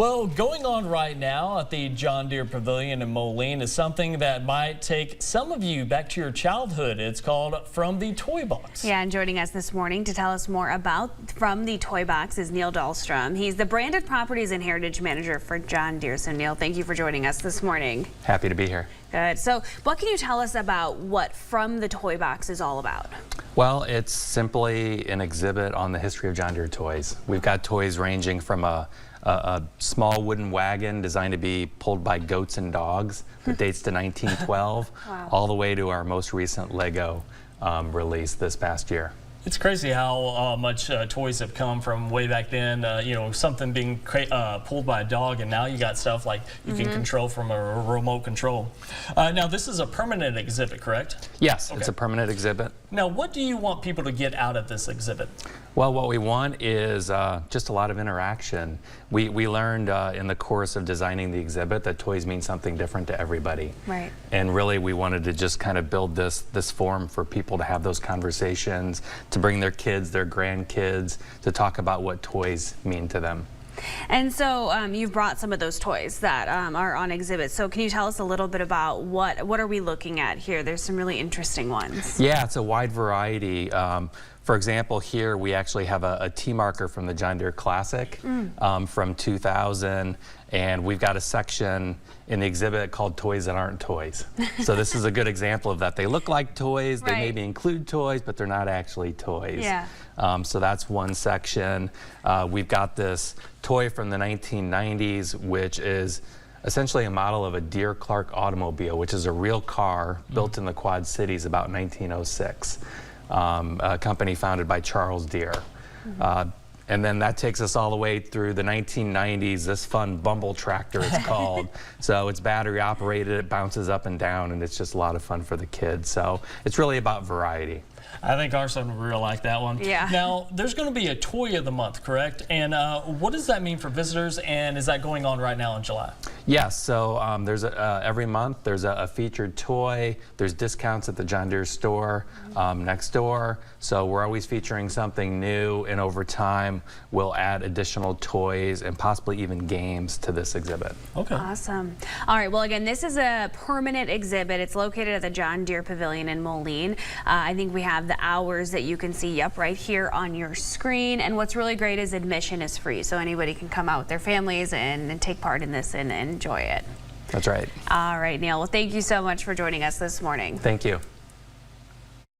Well, going on right now at the John Deere Pavilion in Moline is something that might take some of you back to your childhood. It's called From the Toybox. Yeah, and joining us this morning to tell us more about From the Toybox is Neil Dahlstrom. He's the Branded Properties and Heritage Manager for John Deere. So Neil, thank you for joining us this morning. Happy to be here. Good. So what can you tell us about what From the Toybox is all about? Well, it's simply an exhibit on the history of John Deere toys. We've got toys ranging from a small wooden wagon designed to be pulled by goats and dogs that dates to 1912, Wow. all the way to our most recent Lego release this past year. It's crazy how much toys have come from way back then. You know, something being pulled by a dog, and now you got stuff like you can control from a remote control. Now, this is a permanent exhibit, correct? Yes, Okay. It's a permanent exhibit. Now, what do you want people to get out of this exhibit? Well, what we want is just a lot of interaction. We learned in the course of designing the exhibit that toys mean something different to everybody. Right. And really we wanted to just kind of build this forum for people to have those conversations, to bring their kids, their grandkids, to talk about what toys mean to them. And so you've brought some of those toys that are on exhibit. So can you tell us a little bit about what are we looking at here? There's some really interesting ones. Yeah, it's a wide variety. For example, here we actually have a T marker from the John Deere Classic from 2000, and we've got a section in the exhibit called Toys That Aren't Toys. So this is a good example of that. They look like toys, they maybe include toys, but they're not actually toys. Yeah. So that's one section. We've got this toy from the 1990s, which is essentially a model of a Deere Clark automobile, which is a real car built in the Quad Cities about 1906. A company founded by Charles Deere. And then that takes us all the way through the 1990s, this fun Bumble tractor it's called. So it's battery operated, it bounces up and down, and it's just a lot of fun for the kids. So it's really about variety. I think our son would really like that one. Yeah. Now, there's going to be a Toy of the Month, correct? And what does that mean for visitors, and is that going on right now in July? Yes, so there's every month there's a featured toy. There's discounts at the John Deere store next door. So we're always featuring something new, and over time we'll add additional toys and possibly even games to this exhibit. Okay. Awesome. All right, well, again, this is a permanent exhibit. It's located at the John Deere Pavilion in Moline. I think we have the hours that you can see up right here on your screen. And what's really great is admission is free, so anybody can come out with their families and take part in this and enjoy it. That's right. All right, Neil. Well, thank you so much for joining us this morning. Thank you.